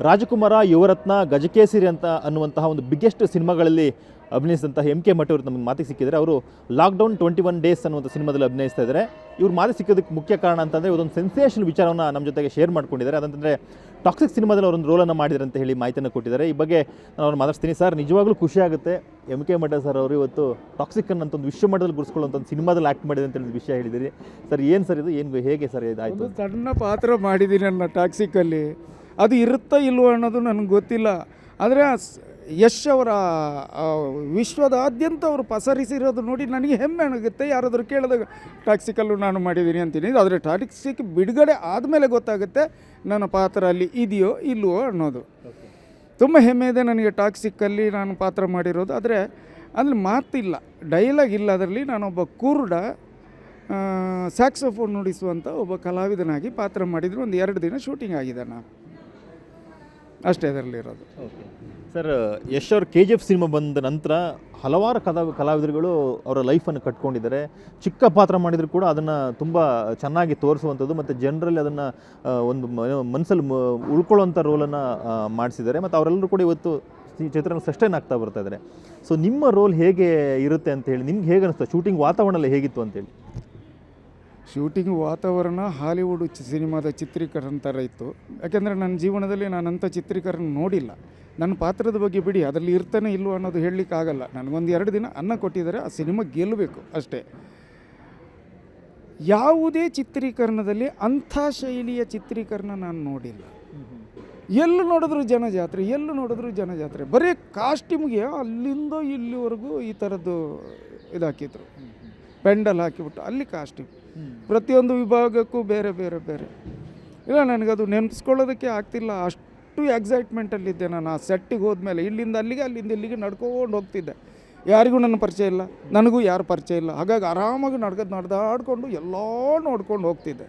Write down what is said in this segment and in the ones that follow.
ರಾಜಕುಮಾರ, ಯುವರತ್ನ, ಗಜಕೇಸರಿ ಅಂತ ಅನ್ನುವಂತಹ ಒಂದು ಬಿಗ್ಗೆಸ್ಟ್ ಸಿನಿಮಾಗಳಲ್ಲಿ ಅಭಿನಯಿಸಿದಂತಹ ಎಂ ಕೆ ಮಠ ಅವರು ನಮಗೆ ಮಾತಿಗೆ ಸಿಕ್ಕಿದ್ದಾರೆ. ಅವರು ಲಾಕ್ಡೌನ್ 21 ಡೇಸ್ ಅನ್ನುವಂಥ ಸಿನಿಮಾದಲ್ಲಿ ಅಭಿನಯಿಸ್ತಾ ಇದ್ದಾರೆ. ಇವ್ರು ಮಾತಿಗೆ ಸಿಕ್ಕೋದಕ್ಕೆ ಮುಖ್ಯ ಕಾರಣ ಅಂತಂದರೆ ಇದೊಂದು ಸೆನ್ಸೇಷನ್ ವಿಚಾರವನ್ನು ನಮ್ಮ ಜೊತೆಗೆ ಶೇರ್ ಮಾಡ್ಕೊಂಡಿದ್ದಾರೆ. ಅದಂತಂದರೆ ಟಾಕ್ಸಿಕ್ ಸಿನಿಮಾದಲ್ಲಿ ಅವರೊಂದು ರೋಲನ್ನು ಮಾಡಿದ್ದಾರೆ ಅಂತ ಹೇಳಿ ಮಾಹಿತಿಯನ್ನು ಕೊಟ್ಟಿದ್ದಾರೆ. ಈ ಬಗ್ಗೆ ನಾನು ಅವ್ರು ಮಾತಾಡ್ತೀನಿ. ಸರ್, ನಿಜವಾಗ್ಲೂ ಖುಷಿ ಆಗುತ್ತೆ. ಎಂ ಕೆ ಮಠ ಸರ್ ಅವರು ಇವತ್ತು ಟಾಕ್ಸಿಕ್ ಅನ್ನೋ ಒಂದು ವಿಶ್ವ ಮಟ್ಟದಲ್ಲಿ ಗುರುಸ್ಕೊಳ್ಳುವಂಥ ಒಂದು ಸಿನಿಮಾದಲ್ಲಿ ಆ್ಯಕ್ಟ್ ಮಾಡಿದೆ ಅಂತ ಹೇಳಿದ ವಿಷಯ ಹೇಳಿದಿರಿ. ಸರ್, ಏನು ಸರ್ ಇದು, ಏನು ಹೇಗೆ ಸರ್ ಇದಾಯಿತು? ಸಣ್ಣ ಪಾತ್ರ ಮಾಡಿದ್ದೀನಿ ನನ್ನ ಟಾಕ್ಸಿಕಲ್ಲಿ. ಅದು ಇರುತ್ತಾ ಇಲ್ವೋ ಅನ್ನೋದು ನನಗೆ ಗೊತ್ತಿಲ್ಲ. ಆದರೆ ಯಶ್ ಅವರ ವಿಶ್ವದಾದ್ಯಂತ ಅವರು ಪಸರಿಸಿರೋದು ನೋಡಿ ನನಗೆ ಹೆಮ್ಮೆ ಆಗುತ್ತೆ. ಯಾರಾದರೂ ಕೇಳಿದಾಗ ಟಾಕ್ಸಿಕಲ್ಲೂ ನಾನು ಮಾಡಿದ್ದೀನಿ ಅಂತೀನಿ. ಆದರೆ ಟಾಕ್ಸಿಕ್ ಬಿಡುಗಡೆ ಆದಮೇಲೆ ಗೊತ್ತಾಗುತ್ತೆ ನನ್ನ ಪಾತ್ರ ಅಲ್ಲಿ ಇದೆಯೋ ಇಲ್ವೋ ಅನ್ನೋದು. ತುಂಬ ಹೆಮ್ಮೆ ಇದೆ ನನಗೆ ಟಾಕ್ಸಿಕ್ಕಲ್ಲಿ ನಾನು ಪಾತ್ರ ಮಾಡಿರೋದು. ಆದರೆ ಅಲ್ಲಿ ಮಾತಿಲ್ಲ, ಡೈಲಾಗ್ ಇಲ್ಲ. ಅದರಲ್ಲಿ ನಾನೊಬ್ಬ ಕುರುಡ ಸ್ಯಾಕ್ಸೋಫೋನ್ ನುಡಿಸುವಂಥ ಒಬ್ಬ ಕಲಾವಿದನಾಗಿ ಪಾತ್ರ ಮಾಡಿದ್ರು. ಒಂದು 2 ದಿನ ಶೂಟಿಂಗ್ ಆಗಿದೆ. ನಾನು ಅಷ್ಟೇ ಅದರಲ್ಲಿರೋದು. ಓಕೆ ಸರ್, ಯಶ್ ಅವ್ರ KGF ಸಿನಿಮಾ ಬಂದ ನಂತರ ಹಲವಾರು ಕಲಾವಿದರುಗಳು ಅವರ ಲೈಫನ್ನು ಕಟ್ಕೊಂಡಿದ್ದಾರೆ. ಚಿಕ್ಕ ಪಾತ್ರ ಮಾಡಿದರೂ ಕೂಡ ಅದನ್ನು ತುಂಬ ಚೆನ್ನಾಗಿ ತೋರಿಸುವಂಥದ್ದು ಮತ್ತು ಜನರಲ್ಲಿ ಅದನ್ನು ಒಂದು ಮನಸ್ಸಲ್ಲಿ ಉಳ್ಕೊಳ್ಳೋವಂಥ ರೋಲನ್ನು ಮಾಡಿಸಿದ್ದಾರೆ. ಮತ್ತು ಅವರೆಲ್ಲರೂ ಕೂಡ ಇವತ್ತು ಚಿತ್ರರಂಗ ಸಸ್ಟೈನ್ ಆಗ್ತಾ ಬರ್ತಾ ಇದ್ದಾರೆ. ಸೊ ನಿಮ್ಮ ರೋಲ್ ಹೇಗೆ ಇರುತ್ತೆ ಅಂತೇಳಿ ನಿಮ್ಗೆ ಹೇಗೆ ಅನಿಸ್ತಾ? ಶೂಟಿಂಗ್ ವಾತಾವರಣ ಎಲ್ಲ ಹೇಗಿತ್ತು ಅಂತೇಳಿ? ಶೂಟಿಂಗ್ ವಾತಾವರಣ ಹಾಲಿವುಡ್ ಸಿನಿಮಾದ ಚಿತ್ರೀಕರಣ ಥರ ಇತ್ತು. ಯಾಕೆಂದರೆ ನನ್ನ ಜೀವನದಲ್ಲಿ ನಾನಂಥ ಚಿತ್ರೀಕರಣ ನೋಡಿಲ್ಲ. ನನ್ನ ಪಾತ್ರದ ಬಗ್ಗೆ ಬಿಡಿ, ಅದರಲ್ಲಿ ಇರ್ತಾನೆ ಇಲ್ವೋ ಅನ್ನೋದು ಹೇಳಲಿಕ್ಕಾಗಲ್ಲ. ನನಗೊಂದು 2 ದಿನ ಅನ್ನ ಕೊಟ್ಟಿದ್ದಾರೆ, ಆ ಸಿನಿಮಾ ಗೆಲ್ಲಬೇಕು ಅಷ್ಟೇ. ಯಾವುದೇ ಚಿತ್ರೀಕರಣದಲ್ಲಿ ಅಂಥ ಶೈಲಿಯ ಚಿತ್ರೀಕರಣ ನಾನು ನೋಡಿಲ್ಲ. ಎಲ್ಲೂ ನೋಡಿದ್ರು ಜನಜಾತ್ರೆ, ಎಲ್ಲೂ ನೋಡಿದ್ರು ಜನಜಾತ್ರೆ. ಬರೀ ಕಾಸ್ಟ್ಯೂಮ್ಗೆ ಅಲ್ಲಿಂದ ಇಲ್ಲಿವರೆಗೂ ಈ ಥರದ್ದು ಇದಾಕಿದ್ರು, ಪೆಂಡಲ್ ಹಾಕಿಬಿಟ್ಟು ಅಲ್ಲಿ ಕಾಸ್ಟ್ಯೂಮ್. ಪ್ರತಿಯೊಂದು ವಿಭಾಗಕ್ಕೂ ಬೇರೆ ಬೇರೆ ಬೇರೆ. ಇಲ್ಲ, ನನಗದು ನೆನೆಸ್ಕೊಳ್ಳೋದಕ್ಕೆ ಆಗ್ತಿಲ್ಲ. ಅಷ್ಟು ಎಕ್ಸೈಟ್ಮೆಂಟಲ್ಲಿದ್ದೆ ನಾನು. ಆ ಸೆಟ್ಟಿಗೆ ಹೋದ್ಮೇಲೆ ಇಲ್ಲಿಂದ ಅಲ್ಲಿಗೆ, ಅಲ್ಲಿಂದ ಇಲ್ಲಿಗೆ ನಡ್ಕೊಂಡು ಹೋಗ್ತಿದ್ದೆ. ಯಾರಿಗೂ ನನ್ನ ಪರಿಚಯ ಇಲ್ಲ, ನನಗೂ ಯಾರು ಪರಿಚಯ ಇಲ್ಲ. ಹಾಗಾಗಿ ಆರಾಮಾಗಿ ನಡೆದಾಡ್ಕೊಂಡು ಎಲ್ಲ ನೋಡ್ಕೊಂಡು ಹೋಗ್ತಿದ್ದೆ.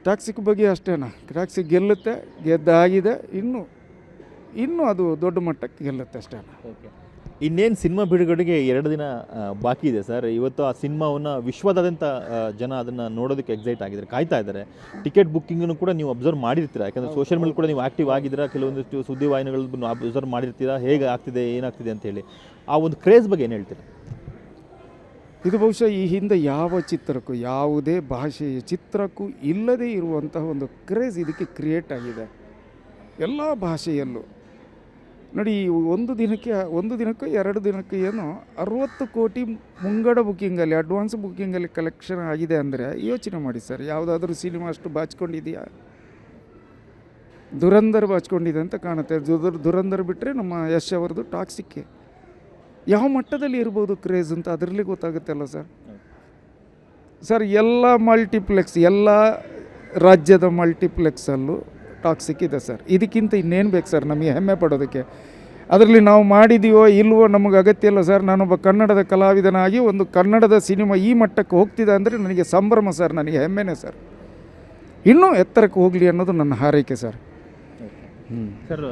ಟಾಕ್ಸಿಕ್ ಬಗ್ಗೆ ಅಷ್ಟೇನಾ, ಟಾಕ್ಸಿಕ್ ಗೆಲ್ಲುತ್ತೆ, ಗೆದ್ದಾಗಿದೆ. ಇನ್ನೂ ಅದು ದೊಡ್ಡ ಮಟ್ಟಕ್ಕೆ ಗೆಲ್ಲುತ್ತೆ ಅಷ್ಟೇ. ಓಕೆ, ಇನ್ನೇನು ಸಿನಿಮಾ ಬಿಡುಗಡೆಗೆ 2 ದಿನ ಬಾಕಿ ಇದೆ ಸರ್. ಇವತ್ತು ಆ ಸಿನಿಮಾವನ್ನು ವಿಶ್ವದಾದ್ಯಂತ ಜನ ಅದನ್ನು ನೋಡೋದಕ್ಕೆ ಎಕ್ಸೈಟ್ ಆಗಿದ್ದಾರೆ, ಕಾಯ್ತಾ ಇದ್ದಾರೆ. ಟಿಕೆಟ್ ಬುಕ್ಕಿಂಗನ್ನು ಕೂಡ ನೀವು ಅಬ್ಸರ್ವ್ ಮಾಡಿರ್ತೀರಾ. ಯಾಕಂದರೆ ಸೋಷಿಯಲ್ ಮೀಡಿಯಾ ಕೂಡ ನೀವು ಆ್ಯಕ್ಟಿವ್ ಆಗಿದ್ದೀರಾ. ಕೆಲವೊಂದಿಷ್ಟು ಸುದ್ದಿವಾಹಿನಿಗಳು ಅಬ್ಸರ್ವ್ ಮಾಡಿರ್ತೀರಾ ಹೇಗೆ ಆಗ್ತಿದೆ, ಏನಾಗ್ತಿದೆ ಅಂತೇಳಿ. ಆ ಒಂದು ಕ್ರೇಜ್ ಬಗ್ಗೆ ಏನು ಹೇಳ್ತೀರಾ? ಇದು ಬಹುಶಃ ಈ ಹಿಂದೆ ಯಾವ ಚಿತ್ರಕ್ಕೂ, ಯಾವುದೇ ಭಾಷೆಯ ಚಿತ್ರಕ್ಕೂ ಇಲ್ಲದೇ ಇರುವಂತಹ ಒಂದು ಕ್ರೇಜ್ ಇದಕ್ಕೆ ಕ್ರಿಯೇಟ್ ಆಗಿದೆ ಎಲ್ಲ ಭಾಷೆಯಲ್ಲೂ. ನೋಡಿ, ಒಂದು ದಿನಕ್ಕೆ 2 ದಿನಕ್ಕೆ ಏನೋ 60 ಕೋಟಿ ಮುಂಗಡ ಬುಕ್ಕಿಂಗಲ್ಲಿ, ಅಡ್ವಾನ್ಸ್ ಬುಕ್ಕಿಂಗಲ್ಲಿ ಕಲೆಕ್ಷನ್ ಆಗಿದೆ ಅಂದರೆ ಯೋಚನೆ ಮಾಡಿ ಸರ್. ಯಾವುದಾದ್ರೂ ಸಿನಿಮಾ ಅಷ್ಟು ಬಾಚಿಕೊಂಡಿದೆಯಾ? ದುರಂಧರ್ ಬಾಚಿಕೊಂಡಿದೆ ಅಂತ ಕಾಣುತ್ತೆ. ದುರಂಧರ್ ಬಿಟ್ಟರೆ ನಮ್ಮ ಯಶ್ ಅವರದು ಟಾಕ್ಸಿಕ್ಕೆ ಯಾವ ಮಟ್ಟದಲ್ಲಿ ಇರ್ಬೋದು ಕ್ರೇಜ್ ಅಂತ ಅದರಲ್ಲಿ ಗೊತ್ತಾಗುತ್ತಲ್ಲ ಸರ್. ಎಲ್ಲ ಮಲ್ಟಿಪ್ಲೆಕ್ಸ್, ಎಲ್ಲ ರಾಜ್ಯದ ಮಲ್ಟಿಪ್ಲೆಕ್ಸಲ್ಲೂ ಟಾಕ್ಸಿಕ್ ಇದೆ ಸರ್. ಇದಕ್ಕಿಂತ ಇನ್ನೇನು ಬೇಕು ಸರ್ ನಮಗೆ ಹೆಮ್ಮೆ ಪಡೋದಕ್ಕೆ? ಅದರಲ್ಲಿ ನಾವು ಮಾಡಿದೀವೋ ಇಲ್ವೋ ನಮಗೆ ಅಗತ್ಯ ಇಲ್ಲ ಸರ್. ನಾನೊಬ್ಬ ಕನ್ನಡದ ಕಲಾವಿದನಾಗಿ ಒಂದು ಕನ್ನಡದ ಸಿನಿಮಾ ಈ ಮಟ್ಟಕ್ಕೆ ಹೋಗ್ತಿದೆ ಅಂದರೆ ನನಗೆ ಸಂಭ್ರಮ ಸರ್, ನನಗೆ ಹೆಮ್ಮೆನೇ ಸರ್. ಇನ್ನೂ ಎತ್ತರಕ್ಕೆ ಹೋಗಲಿ ಅನ್ನೋದು ನನ್ನ ಹಾರೈಕೆ ಸರ್. ಸರ್,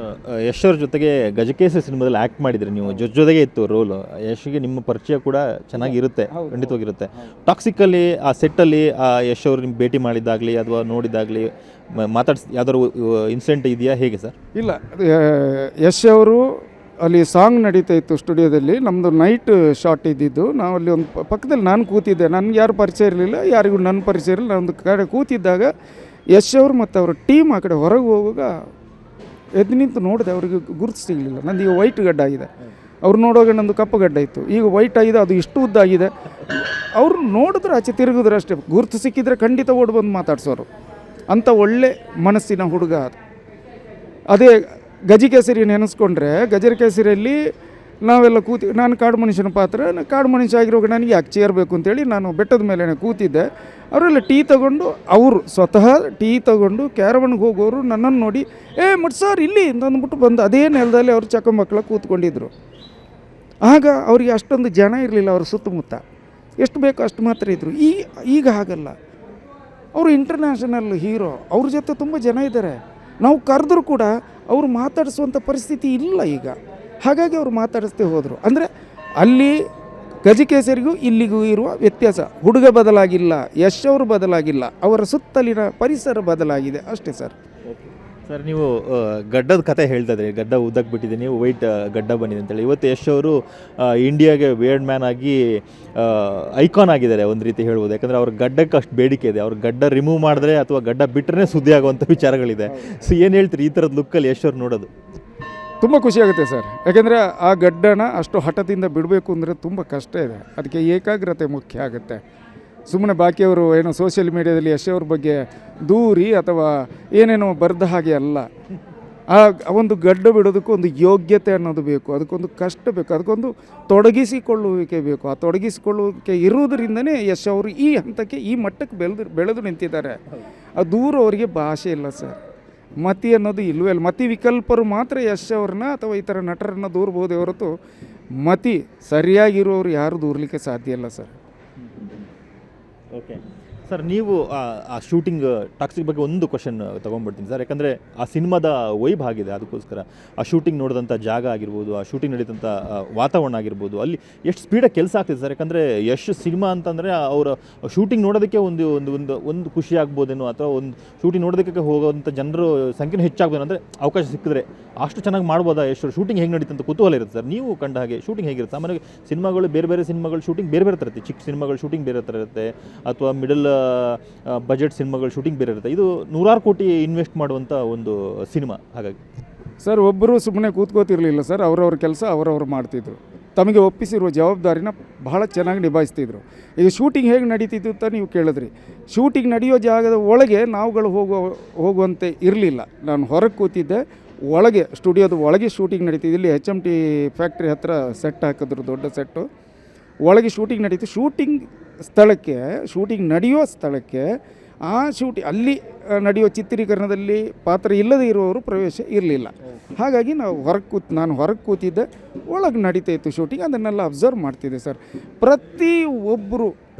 ಯಶ್ ಅವ್ರ ಜೊತೆಗೆ ಗಜಕೇಸರಿ ಸಿನಿಮಾದಲ್ಲಿ ಆ್ಯಕ್ಟ್ ಮಾಡಿದರೆ ನೀವು, ಜೊತೆಗೆ ಇತ್ತು ರೋಲು. ಯಶ್ಗೆ ನಿಮ್ಮ ಪರಿಚಯ ಕೂಡ ಚೆನ್ನಾಗಿರುತ್ತೆ, ಖಂಡಿತವಾಗಿರುತ್ತೆ. ಟಾಕ್ಸಿಕಲ್ಲಿ ಆ ಸೆಟ್ಟಲ್ಲಿ ಆ ಯಶ್ ಅವರು ನಿಮ್ಮ ಭೇಟಿ ಮಾಡಿದ್ದಾಗಲಿ ಅಥವಾ ನೋಡಿದ್ದಾಗಲಿ ಯಾವ್ದಾದ್ರು ಇನ್ಸಿಡೆಂಟ್ ಇದೆಯಾ, ಹೇಗೆ ಸರ್? ಇಲ್ಲ, ಯಶ್ ಅವರು ಅಲ್ಲಿ ಸಾಂಗ್ ನಡೀತಾ ಇತ್ತು ಸ್ಟುಡಿಯೋದಲ್ಲಿ. ನಮ್ಮದು ನೈಟ್ ಶಾಟ್ ಇದ್ದಿದ್ದು. ನಾವು ಅಲ್ಲಿ ಒಂದು ಪಕ್ಕದಲ್ಲಿ ನಾನು ಕೂತಿದ್ದೆ. ನನಗೆ ಯಾರು ಪರಿಚಯ ಇರಲಿಲ್ಲ, ಯಾರಿಗೂ ನನ್ನ ಪರಿಚಯ ಇರಲಿಲ್ಲ. ನಾನು ಒಂದು ಕಡೆ ಕೂತಿದ್ದಾಗ ಯಶ್ ಅವರು ಮತ್ತು ಅವರ ಟೀಮ್ ಆ ಕಡೆ ಹೊರಗೆ ಹೋಗುವಾಗ ಎದ್ದು ನಿಂತು ನೋಡಿದೆ. ಅವರಿಗೆ ಗುರುತು ಸಿಗಲಿಲ್ಲ. ನಂದು ಈಗ ವೈಟ್ ಗಡ್ಡ ಆಗಿದೆ, ಅವ್ರು ನೋಡುವಾಗ ನಂದು ಕಪ್ಪು ಗಡ್ಡ ಇತ್ತು. ಈಗ ವೈಟ್ ಆಗಿದೆ, ಅದು ಇಷ್ಟು ಉದ್ದ ಆಗಿದೆ. ಅವ್ರು ನೋಡಿದ್ರೆ ಆಚೆ ತಿರುಗಿದ್ರೆ ಅಷ್ಟೇ. ಗುರುತು ಸಿಕ್ಕಿದ್ರೆ ಖಂಡಿತ ಓಡಿ ಬಂದು ಮಾತಾಡ್ಸೋರು. ಅಂಥ ಒಳ್ಳೆ ಮನಸ್ಸಿನ ಹುಡುಗ ಅದು. ಅದೇ ಗಜಕೇಸರಿ ನೆನೆಸ್ಕೊಂಡ್ರೆ, ಗಜಕೇಸರಿಯಲ್ಲಿ ನಾವೆಲ್ಲ ನಾನು ಕಾಡು ಮನುಷ್ಯನ ಪಾತ್ರ. ಕಾಡು ಮನುಷ್ಯ ಆಗಿರುವಾಗ ನನಗೆ ಯಾಕೆ ಚೇರ್ ಬೇಕು ಅಂತೇಳಿ ನಾನು ಬೆಟ್ಟದ ಮೇಲೆ ಕೂತಿದ್ದೆ. ಅವರೆಲ್ಲ ಟೀ ತಗೊಂಡು, ಅವರು ಸ್ವತಃ ಟೀ ತಗೊಂಡು ಕ್ಯಾರವನ್ಗೆ ಹೋಗೋರು ನನ್ನನ್ನು ನೋಡಿ ಮಟ್ ಸರ್ ಇಲ್ಲಿ ಅಂತ ಅಂದ್ಬಿಟ್ಟು ಬಂದು ಅದೇ ನೆಲದಲ್ಲಿ ಅವರು ಚಕ್ಕಮಕ್ಕಳ ಕೂತ್ಕೊಂಡಿದ್ರು. ಆಗ ಅವರಿಗೆ ಅಷ್ಟೊಂದು ಜನ ಇರಲಿಲ್ಲ ಅವ್ರ ಸುತ್ತಮುತ್ತ. ಎಷ್ಟು ಬೇಕೋ ಅಷ್ಟು ಮಾತ್ರ ಇದ್ದರು. ಈಗ ಹಾಗಲ್ಲ, ಅವರು ಇಂಟರ್ನ್ಯಾಷನಲ್ ಹೀರೋ. ಅವ್ರ ಜೊತೆ ತುಂಬ ಜನ ಇದ್ದಾರೆ. ನಾವು ಕರೆದ್ರೂ ಕೂಡ ಅವರು ಮಾತಾಡಿಸುವಂಥ ಪರಿಸ್ಥಿತಿ ಇಲ್ಲ ಈಗ. ಹಾಗಾಗಿ ಅವರು ಮಾತಾಡಿಸ್ತೇ ಹೋದರು. ಅಂದರೆ ಅಲ್ಲಿ ಗಜಕೇಸರಿಗೂ ಇಲ್ಲಿಗೂ ಇರುವ ವ್ಯತ್ಯಾಸ. ಹುಡುಗ ಬದಲಾಗಿಲ್ಲ, ಯಶ್ ಅವರು ಬದಲಾಗಿಲ್ಲ, ಅವರ ಸುತ್ತಲಿನ ಪರಿಸರ ಬದಲಾಗಿದೆ ಅಷ್ಟೇ ಸರ್. ಸರ್ ನೀವು ಗಡ್ಡದ ಕತೆ ಹೇಳ್ತಾ ಇದ್ರಿ, ಗಡ್ಡ ಉದ್ದಕ್ಕೆ ಬಿಟ್ಟಿದೆ, ನೀವು ವೈಟ್ ಗಡ್ಡ ಬಂದಿದೆ ಅಂತೇಳಿ. ಇವತ್ತು ಯಶ್ ಅವರು ಇಂಡಿಯಾಗೆ ವೇರ್ಡ್ ಮ್ಯಾನ್ ಆಗಿ ಐಕಾನ್ ಆಗಿದ್ದಾರೆ ಒಂದು ರೀತಿ ಹೇಳ್ಬೋದು. ಯಾಕಂದರೆ ಅವ್ರ ಗಡ್ಡಕ್ಕೆ ಅಷ್ಟು ಬೇಡಿಕೆ ಇದೆ. ಅವ್ರ ಗಡ್ಡ ರಿಮೂವ್ ಮಾಡಿದ್ರೆ ಅಥವಾ ಗಡ್ಡ ಬಿಟ್ಟರೆ ಸುದ್ದಿ ಆಗುವಂಥ ವಿಚಾರಗಳಿದೆ. ಸೊ ಏನು ಹೇಳ್ತೀರಿ ಈ ಥರದ ಲುಕ್ಕಲ್ಲಿ ಯಶ್ ಅವ್ರು ನೋಡೋದು? ತುಂಬ ಖುಷಿಯಾಗುತ್ತೆ ಸರ್. ಯಾಕೆಂದರೆ ಆ ಗಡ್ಡನ ಅಷ್ಟು ಹಠದಿಂದ ಬಿಡಬೇಕು ಅಂದರೆ ತುಂಬ ಕಷ್ಟ ಇದೆ. ಅದಕ್ಕೆ ಏಕಾಗ್ರತೆ ಮುಖ್ಯ ಆಗುತ್ತೆ. ಸುಮ್ಮನೆ ಬಾಕಿಯವರು ಏನೋ ಸೋಷಿಯಲ್ ಮೀಡಿಯಾದಲ್ಲಿ ಯಶ್ ಅವ್ರ ಬಗ್ಗೆ ದೂರಿ ಅಥವಾ ಏನೇನೋ ಬರೆದ ಹಾಗೆ ಅಲ್ಲ. ಆ ಒಂದು ಗಡ್ಡ ಬಿಡೋದಕ್ಕೂ ಒಂದು ಯೋಗ್ಯತೆ ಅನ್ನೋದು ಬೇಕು, ಅದಕ್ಕೊಂದು ಕಷ್ಟ ಬೇಕು, ಅದಕ್ಕೊಂದು ತೊಡಗಿಸಿಕೊಳ್ಳುವಿಕೆ ಬೇಕು. ಆ ತೊಡಗಿಸಿಕೊಳ್ಳುವಿಕೆ ಇರುವುದರಿಂದನೇ ಯಶ್ ಅವರು ಈ ಹಂತಕ್ಕೆ ಈ ಮಟ್ಟಕ್ಕೆ ಬೆಳೆದು ನಿಂತಿದ್ದಾರೆ. ಆ ದೂರ ಅವರಿಗೆ ಭಾಷೆ ಇಲ್ಲ ಸರ್. ಮತಿ ಅನ್ನೋದು ಇಲ್ಲವೇ ಇಲ್ಲ. ಮತಿ ವಿಕಲ್ಪರು ಮಾತ್ರ ಯಶ್ ಅವ್ರನ್ನ ಅಥವಾ ಈ ಥರ ನಟರನ್ನು ದೂರ್ಬೋದೇ ಹೊರತು ಮತಿ ಸರಿಯಾಗಿರುವವರು ಯಾರು ದೂರಲಿಕ್ಕೆ ಸಾಧ್ಯ ಇಲ್ಲ ಸರ್. ಓಕೆ ಸರ್, ನೀವು ಆ ಶೂಟಿಂಗ್ ಟಾಕ್ಸಿಕ್ ಬಗ್ಗೆ ಒಂದು ಕ್ವಶನ್ ತೊಗೊಂಡ್ಬಿಡ್ತೀನಿ ಸರ್. ಯಾಕಂದರೆ ಆ ಸಿನಿಮಾದ ವೈಬ್ ಆಗಿದೆ, ಅದಕ್ಕೋಸ್ಕರ ಆ ಶೂಟಿಂಗ್ ನೋಡಿದಂಥ ಜಾಗ ಆಗಿರ್ಬೋದು, ಆ ಶೂಟಿಂಗ್ ನಡೀತಂಥ ವಾತಾವರಣ ಆಗಿರ್ಬೋದು, ಅಲ್ಲಿ ಎಷ್ಟು ಸ್ಪೀಡಾಗಿ ಕೆಲಸ ಆಗ್ತಿದೆ ಸರ್. ಯಾಕಂದರೆ ಯಶ್ ಸಿನಿಮಾ ಅಂತಂದರೆ ಅವರ ಶೂಟಿಂಗ್ ನೋಡೋದಕ್ಕೆ ಒಂದು ಒಂದು ಒಂದು ಒಂದು ಖುಷಿ ಆಗ್ಬೋದೇನೋ, ಅಥವಾ ಒಂದು ಶೂಟಿಂಗ್ ನೋಡೋದಕ್ಕೆ ಹೋಗೋವಂಥ ಜನರು ಸಂಖ್ಯೆ ಹೆಚ್ಚಾಗ್ಬೋದು. ಅಂದರೆ ಅವಕಾಶ ಸಿಕ್ಕಿದ್ರೆ ಅಷ್ಟು ಚೆನ್ನಾಗಿ ಮಾಡ್ಬೋದಾ ಯಶ್ ಶೂಟಿಂಗ್ ಹೇಗೆ ನಡೀತಂತ ಕುತೂಹಲ ಇರುತ್ತೆ ಸರ್. ನೀವು ಕಂಡ ಹಾಗೆ ಶೂಟಿಂಗ್ ಹೇಗಿರುತ್ತೆ? ಸಾಮಾನ್ಯವಾಗಿ ಸಿನಿಮಾಗಳು ಬೇರೆ ಬೇರೆ ಸಿನಿಮಾಗಳು ಶೂಟಿಂಗ್ ಬೇರೆ ಬೇರೆ ಥರ ಇರುತ್ತೆ. ಚಿಕ್ಕ ಸಿನಿಮಾಗಳು ಶೂಟಿಂಗ್ ಬೇರೆ ಥರ ಇರುತ್ತೆ, ಅಥವಾ ಮಿಡಲ್ ಬಜೆಟ್ ಸಿನಿಮಾಗಳು ಶೂಟಿಂಗ್ ಬೇರೆ ಇರುತ್ತೆ. ಇದು 100 ಕೋಟಿ ಇನ್ವೆಸ್ಟ್ ಮಾಡುವಂಥ ಒಂದು ಸಿನಿಮಾ. ಹಾಗಾಗಿ ಸರ್ ಒಬ್ಬರು ಸುಮ್ಮನೆ ಕೂತ್ಕೋತಿರಲಿಲ್ಲ ಸರ್. ಅವರವ್ರ ಕೆಲಸ ಅವರವರು ಮಾಡ್ತಿದ್ರು. ತಮಗೆ ಒಪ್ಪಿಸಿರುವ ಜವಾಬ್ದಾರಿನ ಬಹಳ ಚೆನ್ನಾಗಿ ನಿಭಾಯಿಸ್ತಿದ್ರು. ಈಗ ಶೂಟಿಂಗ್ ಹೇಗೆ ನಡೀತಿತ್ತು ಅಂತ ನೀವು ಕೇಳಿದ್ರಿ. ಶೂಟಿಂಗ್ ನಡೆಯೋ ಜಾಗದ ಒಳಗೆ ನಾವುಗಳು ಹೋಗುವಂತೆ ಇರಲಿಲ್ಲ. ನಾನು ಹೊರಗೆ ಕೂತಿದ್ದೆ, ಒಳಗೆ ಸ್ಟುಡಿಯೋದ ಒಳಗೆ ಶೂಟಿಂಗ್ ನಡೀತಿದ್ದು. ಇಲ್ಲಿ HMT ಫ್ಯಾಕ್ಟ್ರಿ ಹತ್ರ ಸೆಟ್ ಹಾಕಿದ್ರು, ದೊಡ್ಡ ಸೆಟ್ಟು. ಒಳಗೆ ಶೂಟಿಂಗ್ ನಡೀತು. ಶೂಟಿಂಗ್ ನಡೆಯೋ ಸ್ಥಳಕ್ಕೆ ಆ ಅಲ್ಲಿ ನಡೆಯೋ ಚಿತ್ರೀಕರಣದಲ್ಲಿ ಪಾತ್ರ ಇಲ್ಲದೇ ಇರುವವರು ಪ್ರವೇಶ ಇರಲಿಲ್ಲ. ಹಾಗಾಗಿ ನಾನು ಹೊರಗೆ ಕೂತಿದ್ದೆ, ಒಳಗೆ ನಡೀತಾ ಇತ್ತು ಶೂಟಿಂಗ್. ಅದನ್ನೆಲ್ಲ ಅಬ್ಸರ್ವ್ ಮಾಡ್ತಿದ್ದೆ ಸರ್. ಪ್ರತಿ ಒಬ್ಬರು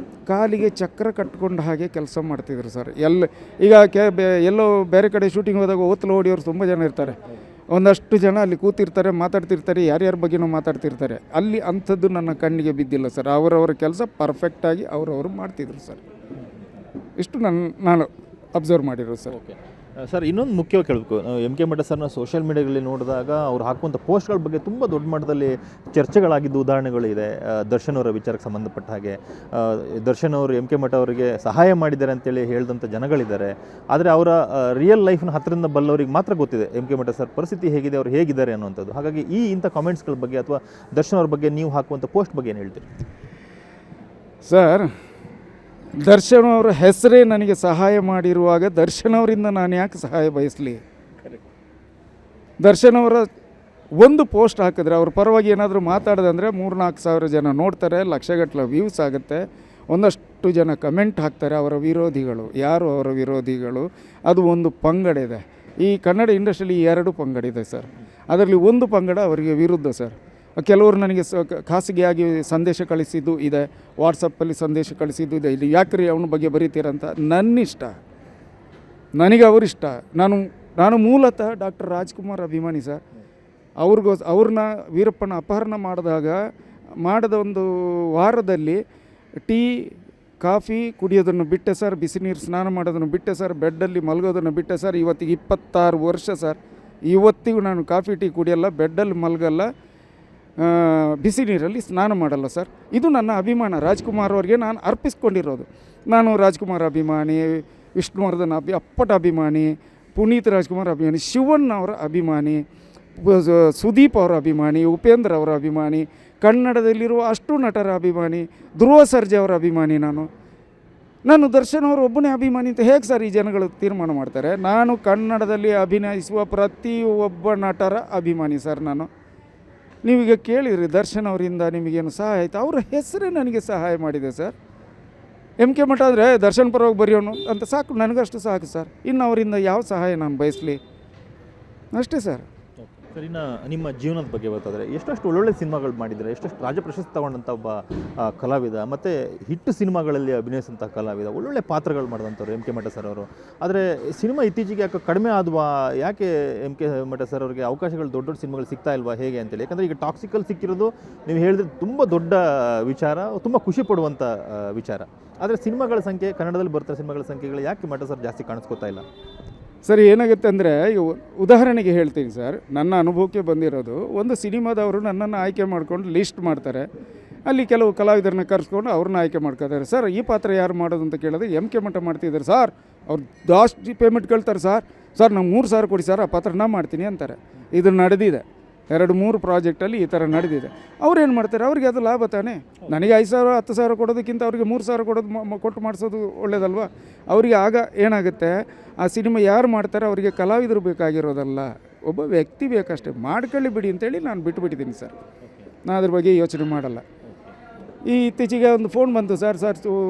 ಕಾಲಿಗೆ ಚಕ್ರ ಕಟ್ಕೊಂಡು ಹಾಗೆ ಕೆಲಸ ಮಾಡ್ತಿದ್ರು ಸರ್. ಈಗ ಎಲ್ಲೋ ಬೇರೆ ಕಡೆ ಶೂಟಿಂಗ್ ಹೋದಾಗ ಓತ್ಲು ಓಡಿಯೋರು ತುಂಬ ಜನ ಇರ್ತಾರೆ. ಒಂದಷ್ಟು ಜನ ಅಲ್ಲಿ ಕೂತಿರ್ತಾರೆ, ಮಾತಾಡ್ತಿರ್ತಾರೆ, ಯಾರ್ಯಾರ ಬಗ್ಗೆನೂ ಮಾತಾಡ್ತಿರ್ತಾರೆ. ಅಲ್ಲಿ ಅಂಥದ್ದು ನನ್ನ ಕಣ್ಣಿಗೆ ಬಿದ್ದಿಲ್ಲ ಸರ್. ಅವರವರ ಕೆಲಸ ಪರ್ಫೆಕ್ಟಾಗಿ ಅವರವರು ಮಾಡ್ತಿದ್ರು ಸರ್. ಇಷ್ಟು ನಾನು ಅಬ್ಸರ್ವ್ ಮಾಡಿರೋದು ಸರ್. ಓಕೆ ಸರ್, ಇನ್ನೊಂದು ಮುಖ್ಯವಾಗಿ ಕೇಳಬೇಕು. ಎಂ ಕೆ ಮಠ ಸರ್ನ ಸೋಷಿಯಲ್ ಮೀಡಿಯಾಗಳಲ್ಲಿ ನೋಡಿದಾಗ ಅವ್ರು ಹಾಕುವಂಥ ಪೋಸ್ಟ್ಗಳ ಬಗ್ಗೆ ತುಂಬ ದೊಡ್ಡ ಮಟ್ಟದಲ್ಲಿ ಚರ್ಚೆಗಳಾಗಿದ್ದು ಉದಾಹರಣೆಗಳಿದೆ. ದರ್ಶನ್ ಅವರ ವಿಚಾರಕ್ಕೆ ಸಂಬಂಧಪಟ್ಟ ಹಾಗೆ ದರ್ಶನ್ ಅವರು ಎಂ ಕೆ ಮಠ ಅವರಿಗೆ ಸಹಾಯ ಮಾಡಿದ್ದಾರೆ ಅಂತೇಳಿ ಹೇಳಿದಂಥ ಜನಗಳಿದ್ದಾರೆ. ಆದರೆ ಅವರ ರಿಯಲ್ ಲೈಫ್ನ ಹತ್ತಿರದಿಂದ ಬಲ್ಲವರಿಗೆ ಮಾತ್ರ ಗೊತ್ತಿದೆ ಎಂ ಕೆ ಮಠ ಸರ್ ಪರಿಸ್ಥಿತಿ ಹೇಗಿದೆ, ಅವ್ರು ಹೇಗಿದ್ದಾರೆ ಅನ್ನುವಂಥದ್ದು. ಹಾಗಾಗಿ ಇಂಥ ಕಾಮೆಂಟ್ಸ್ಗಳ ಬಗ್ಗೆ ಅಥವಾ ದರ್ಶನ್ ಅವ್ರ ಬಗ್ಗೆ ನೀವು ಹಾಕುವಂಥ ಪೋಸ್ಟ್ ಬಗ್ಗೆ ಏನು ಹೇಳ್ತೀರಿ ಸರ್? ದರ್ಶನ್ ಅವರ ಹೆಸರೇ ನನಗೆ ಸಹಾಯ ಮಾಡಿರುವಾಗ ದರ್ಶನ್ ಅವರಿಂದ ನಾನು ಯಾಕೆ ಸಹಾಯ ಬಯಸಲಿ? ದರ್ಶನ್ ಅವರ ಒಂದು ಪೋಸ್ಟ್ ಹಾಕಿದ್ರೆ ಅವ್ರ ಪರವಾಗಿ ಏನಾದರೂ ಮಾತಾಡೋದಂದರೆ 3-4 ಸಾವಿರ ಜನ ನೋಡ್ತಾರೆ, ಲಕ್ಷಗಟ್ಟಲೆ ವ್ಯೂಸ್ ಆಗುತ್ತೆ, ಒಂದಷ್ಟು ಜನ ಕಮೆಂಟ್ ಹಾಕ್ತಾರೆ. ಅವರ ವಿರೋಧಿಗಳು ಯಾರು? ಅವರ ವಿರೋಧಿಗಳು ಅದು ಒಂದು ಪಂಗಡಿದೆ. ಈ ಕನ್ನಡ ಇಂಡಸ್ಟ್ರಿಯಲ್ಲಿ 2 ಪಂಗಡಿದೆ ಸರ್. ಅದರಲ್ಲಿ ಒಂದು ಪಂಗಡ ಅವರಿಗೆ ವಿರುದ್ಧ ಸರ್. ಕೆಲವರು ನನಗೆ ಖಾಸಗಿಯಾಗಿ ಸಂದೇಶ ಕಳಿಸಿದ್ದು ಇದೆ, ವಾಟ್ಸಪ್ಪಲ್ಲಿ ಸಂದೇಶ ಕಳಿಸಿದ್ದು ಇದೆ. ಇಲ್ಲಿ ಯಾಕ್ರಿ ಅವನ ಬಗ್ಗೆ ಬರೀತೀರಂತ. ನನ್ನಿಷ್ಟ, ನನಗೆ ಅವರಿಷ್ಟ. ನಾನು ಮೂಲತಃ ಡಾಕ್ಟರ್ ರಾಜ್ಕುಮಾರ್ ಅಭಿಮಾನಿ ಸರ್. ಅವ್ರನ್ನ ವೀರಪ್ಪನ ಅಪಹರಣ ಮಾಡಿದ ಒಂದು ವಾರದಲ್ಲಿ ಟೀ ಕಾಫಿ ಕುಡಿಯೋದನ್ನು ಬಿಟ್ಟೆ ಸರ್, ಬಿಸಿ ನೀರು ಸ್ನಾನ ಮಾಡೋದನ್ನು ಬಿಟ್ಟೆ ಸರ್, ಬೆಡ್ಡಲ್ಲಿ ಮಲಗೋದನ್ನು ಬಿಟ್ಟೆ ಸರ್. ಇವತ್ತಿಗೆ 26 ವರ್ಷ ಸರ್. ಇವತ್ತಿಗೂ ನಾನು ಕಾಫಿ ಟೀ ಕುಡಿಯಲ್ಲ, ಬೆಡ್ಡಲ್ಲಿ ಮಲಗಲ್ಲ, ಬಿಸಿ ನೀರಲ್ಲಿ ಸ್ನಾನ ಮಾಡಲ್ಲ ಸರ್. ಇದು ನನ್ನ ಅಭಿಮಾನ. ರಾಜ್ಕುಮಾರ್ ಅವ್ರಿಗೆ ನಾನು ಅರ್ಪಿಸ್ಕೊಂಡಿರೋದು. ನಾನು ರಾಜ್ಕುಮಾರ್ ಅಭಿಮಾನಿ, ವಿಷ್ಣುವರ್ಧನ್ ಅಪ್ಪಟ ಅಭಿಮಾನಿ, ಪುನೀತ್ ರಾಜ್ಕುಮಾರ್ ಅಭಿಮಾನಿ, ಶಿವಣ್ಣ ಅವರ ಅಭಿಮಾನಿ, ಸುದೀಪ್ ಅವರ ಅಭಿಮಾನಿ, ಉಪೇಂದ್ರ ಅವರ ಅಭಿಮಾನಿ, ಕನ್ನಡದಲ್ಲಿರುವ ಅಷ್ಟು ನಟರ ಅಭಿಮಾನಿ, ಧ್ರುವ ಸರ್ಜಾ ಅವರ ಅಭಿಮಾನಿ. ನಾನು ದರ್ಶನ್ ಅವರು ಒಬ್ಬನೇ ಅಭಿಮಾನಿ ಅಂತ ಹೇಗೆ ಸರ್ ಈ ಜನಗಳು ತೀರ್ಮಾನ ಮಾಡ್ತಾರೆ? ನಾನು ಕನ್ನಡದಲ್ಲಿ ಅಭಿನಯಿಸುವ ಪ್ರತಿಯೊಬ್ಬ ನಟರ ಅಭಿಮಾನಿ ಸರ್. ನೀವೀಗ ಕೇಳಿದ್ರಿ ದರ್ಶನ್ ಅವರಿಂದ ನಿಮಗೇನು ಸಹಾಯ ಆಯಿತು? ಅವರ ಹೆಸರೇ ನನಗೆ ಸಹಾಯ ಮಾಡಿದೆ ಸರ್. ಎಂ ಕೆ ಮಠ ಆದರೆ ದರ್ಶನ್ ಪರವಾಗಿ ಬರೆಯೋನು ಅಂತ ಸಾಕು, ನನಗಷ್ಟು ಸಾಕು ಸರ್. ಇನ್ನು ಅವರಿಂದ ಯಾವ ಸಹಾಯ ನಾನು ಬಯಸಲಿ? ಅಷ್ಟೇ ಸರ್. ಸರ್, ಇನ್ನು ನಿಮ್ಮ ಜೀವನದ ಬಗ್ಗೆ ಗೊತ್ತಾದರೆ ಎಷ್ಟಷ್ಟು ಒಳ್ಳೊಳ್ಳೆ ಸಿನಿಮಾಗಳು ಮಾಡಿದ್ದಾರೆ, ಎಷ್ಟಷ್ಟು ರಾಜ್ಯ ಪ್ರಶಸ್ತಿ ತಗೊಂಡಂಥ ಒಬ್ಬ ಕಲಾವಿದ, ಮತ್ತು ಹಿಟ್ಟು ಸಿನಿಮಾಗಳಲ್ಲಿ ಅಭಿನಯಿಸಿದಂಥ ಕಲಾವಿದ, ಒಳ್ಳೊಳ್ಳೆ ಪಾತ್ರಗಳು ಮಾಡಿದಂಥವ್ರು ಎಂ ಕೆ ಮಠ ಸರ್ ಅವರು. ಆದರೆ ಸಿನಿಮಾ ಇತ್ತೀಚೆಗೆ ಯಾಕೆ ಕಡಿಮೆ ಆದ್ವಾ, ಯಾಕೆ ಎಂ ಕೆ ಮಠ ಸರ್ ಅವರಿಗೆ ಅವಕಾಶಗಳು ದೊಡ್ಡ ದೊಡ್ಡ ಸಿನಿಮಾಗಳು ಸಿಗ್ತಾ ಇಲ್ವಾ ಹೇಗೆ ಅಂತೇಳಿ? ಯಾಕಂದರೆ ಈಗ ಟಾಕ್ಸಿಕಲ್ ಸಿಕ್ಕಿರೋದು ನೀವು ಹೇಳಿದ್ರೆ ತುಂಬ ದೊಡ್ಡ ವಿಚಾರ, ತುಂಬ ಖುಷಿ ಪಡುವಂಥ ವಿಚಾರ. ಆದರೆ ಸಿನಿಮಾಗಳ ಸಂಖ್ಯೆ, ಕನ್ನಡದಲ್ಲಿ ಬರ್ತಾರೆ ಸಿನಿಮಾಗಳ ಸಂಖ್ಯೆಗಳು ಯಾಕೆ ಮಠ ಸರ್ ಜಾಸ್ತಿ ಕಾಣಿಸ್ಕೋತಾ ಇಲ್ಲ? ಸರ್, ಏನಾಗುತ್ತೆ ಅಂದರೆ ಉದಾಹರಣೆಗೆ ಹೇಳ್ತೀನಿ ಸರ್, ನನ್ನ ಅನುಭವಕ್ಕೆ ಬಂದಿರೋದು, ಒಂದು ಸಿನಿಮಾದವರು ನನ್ನನ್ನು ಆಯ್ಕೆ ಮಾಡ್ಕೊಂಡು ಲಿಸ್ಟ್ ಮಾಡ್ತಾರೆ. ಅಲ್ಲಿ ಕೆಲವು ಕಲಾವಿದರನ್ನ ಕರೆಸ್ಕೊಂಡು ಅವ್ರನ್ನ ಆಯ್ಕೆ ಮಾಡ್ಕೋತಾರೆ. ಸರ್, ಈ ಪಾತ್ರ ಯಾರು ಮಾಡೋದು ಅಂತ ಕೇಳಿದ್ರೆ ಎಂ ಕೆ ಮಠ ಮಾಡ್ತಿದ್ದಾರೆ ಸರ್, ಅವ್ರು ಜಾಸ್ತಿ ಪೇಮೆಂಟ್ ಕೇಳ್ತಾರೆ ಸರ್, ನಂಗೆ 3,000 ಕೊಡಿ ಸರ್, ಆ ಪಾತ್ರ ನಾ ಮಾಡ್ತೀನಿ ಅಂತಾರೆ. ಇದು ನಡೆದಿದೆ, 2-3 ಪ್ರಾಜೆಕ್ಟಲ್ಲಿ ಈ ಥರ ನಡೆದಿದೆ. ಅವ್ರೇನು ಮಾಡ್ತಾರೆ, ಅವ್ರಿಗೆ ಅದು ಲಾಭ ತಾನೇ. ನನಗೆ 5,000 10,000 ಕೊಡೋದಕ್ಕಿಂತ ಅವ್ರಿಗೆ 3,000 ಕೊಡೋದು ಕೊಟ್ಟು ಮಾಡಿಸೋದು ಒಳ್ಳೇದಲ್ವ? ಅವರಿಗೆ ಆಗ ಏನಾಗುತ್ತೆ, ಆ ಸಿನಿಮಾ ಯಾರು ಮಾಡ್ತಾರೆ ಅವರಿಗೆ ಕಲಾವಿದರು ಬೇಕಾಗಿರೋದಲ್ಲ, ಒಬ್ಬ ವ್ಯಕ್ತಿ ಬೇಕಷ್ಟೇ, ಮಾಡ್ಕೊಳ್ಳಿ ಬಿಡಿ ಅಂತೇಳಿ ನಾನು ಬಿಟ್ಟುಬಿಟ್ಟಿದ್ದೀನಿ ಸರ್. ನಾನು ಅದ್ರ ಬಗ್ಗೆ ಯೋಚನೆ ಮಾಡಲ್ಲ. ಈ ಇತ್ತೀಚೆಗೆ ಒಂದು ಫೋನ್ ಬಂತು, ಸರ್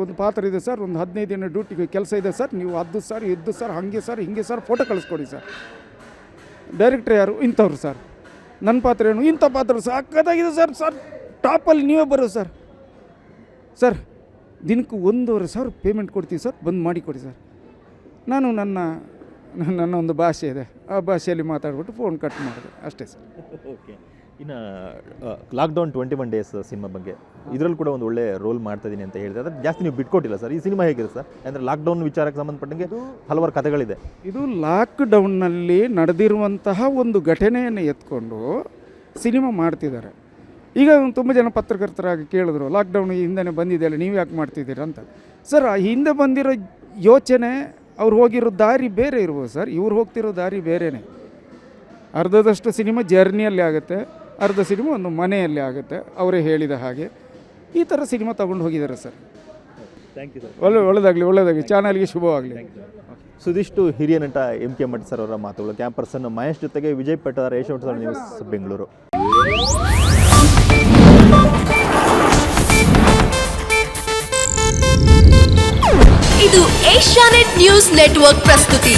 ಒಂದು ಪಾತ್ರ ಇದೆ ಸರ್, ಒಂದು 15 ದಿನ ಡ್ಯೂಟಿಗೆ ಕೆಲಸ ಇದೆ ಸರ್, ನೀವು ಅದು ಸರ್ ಇದ್ದು ಸರ್, ಹಾಗೆ ಸರ್ ಹಿಂಗೆ ಸರ್, ಫೋಟೋ ಕಳಿಸ್ಕೊಡಿ ಸರ್. ಡೈರೆಕ್ಟ್ರ್ ಯಾರು? ಇಂಥವ್ರು ಸರ್. ನನ್ನ ಪಾತ್ರ ಏನು? ಇಂಥ ಪಾತ್ರ ಸಾಕಾಗಿದೆ ಸರ್, ಟಾಪಲ್ಲಿ ನೀವೇ ಬರೋದು ಸರ್, ದಿನಕ್ಕೆ 1,500,000 ಪೇಮೆಂಟ್ ಕೊಡ್ತೀವಿ ಸರ್, ಬಂದು ಮಾಡಿಕೊಡಿ ಸರ್. ನಾನು ನನ್ನ ಒಂದು ಭಾಷೆ ಇದೆ, ಆ ಭಾಷೆಯಲ್ಲಿ ಮಾತಾಡ್ಬಿಟ್ಟು ಫೋನ್ ಕಟ್ ಮಾಡಿದೆ ಅಷ್ಟೇ ಸರ್. ಓಕೆ. ಇನ್ನು ಲಾಕ್ಡೌನ್ 21 ಡೇಸ್ ಸಿನಿಮಾ ಬಗ್ಗೆ, ಇದರಲ್ಲಿ ಕೂಡ ಒಂದು ಒಳ್ಳೆ ರೋಲ್ ಮಾಡ್ತಾ ಇದ್ದೀನಿ ಅಂತ ಹೇಳಿದೆ. ಅದ್ರ ಜಾಸ್ತಿ ನೀವು ಬಿಟ್ಕೊಟ್ಟಿಲ್ಲ ಸರ್. ಈ ಸಿನಿಮಾ ಹೇಗಿದೆ ಸರ್? ಅಂದರೆ ಲಾಕ್ಡೌನ್ ವಿಚಾರಕ್ಕೆ ಸಂಬಂಧಪಟ್ಟಂಗೆ ಹಲವಾರು ಕಥೆಗಳಿದೆ. ಇದು ಲಾಕ್ಡೌನ್ನಲ್ಲಿ ನಡೆದಿರುವಂತಹ ಒಂದು ಘಟನೆಯನ್ನು ಎತ್ಕೊಂಡು ಸಿನಿಮಾ ಮಾಡ್ತಿದ್ದಾರೆ. ಈಗ ತುಂಬ ಜನ ಪತ್ರಕರ್ತರಾಗಿ ಕೇಳಿದ್ರು, ಲಾಕ್ಡೌನ್ ಹಿಂದೆ ಬಂದಿದೆಯಲ್ಲ, ನೀವು ಯಾಕೆ ಮಾಡ್ತಿದ್ದೀರಾ ಅಂತ. ಸರ್, ಆ ಹಿಂದೆ ಬಂದಿರೋ ಯೋಚನೆ, ಅವ್ರು ಹೋಗಿರೋ ದಾರಿ ಬೇರೆ ಇರ್ಬೋದು ಸರ್, ಇವ್ರು ಹೋಗ್ತಿರೋ ದಾರಿ ಬೇರೆಯೇ. ಅರ್ಧದಷ್ಟು ಸಿನಿಮಾ ಜರ್ನಿಯಲ್ಲಿ ಆಗುತ್ತೆ, ಅರ್ಧ ಸಿನಿಮಾ ಒಂದು ಮನೆಯಲ್ಲಿ ಆಗುತ್ತೆ, ಅವರೇ ಹೇಳಿದ ಹಾಗೆ. ಈ ಥರ ಸಿನಿಮಾ ತಗೊಂಡು ಹೋಗಿದ್ದಾರೆ ಸರ್. Thank you sir. ಒಳ್ಳೆಯದಾಗಲಿ, ಚಾನಲ್ಗೆ ಶುಭವಾಗಲಿ. ಸುದಿಷ್ಟು ಹಿರಿಯ ನಟ ಎಂ ಕೆ ಮಠ ಸರ್ ಅವರ ಮಾತುಗಳು. ಕ್ಯಾಂಪರ್ಸನ್ ಮಹೇಶ್ ಜೊತೆಗೆ ವಿಜಯ್ ಪಟ್ಟದಾರ, ಏಷ್ಯಾನೆಟ್ ನ್ಯೂಸ್, ಬೆಂಗಳೂರು. ಇದು ಏಷ್ಯಾನೆಟ್ ನ್ಯೂಸ್ ನೆಟ್ವರ್ಕ್ ಪ್ರಸ್ತುತಿ.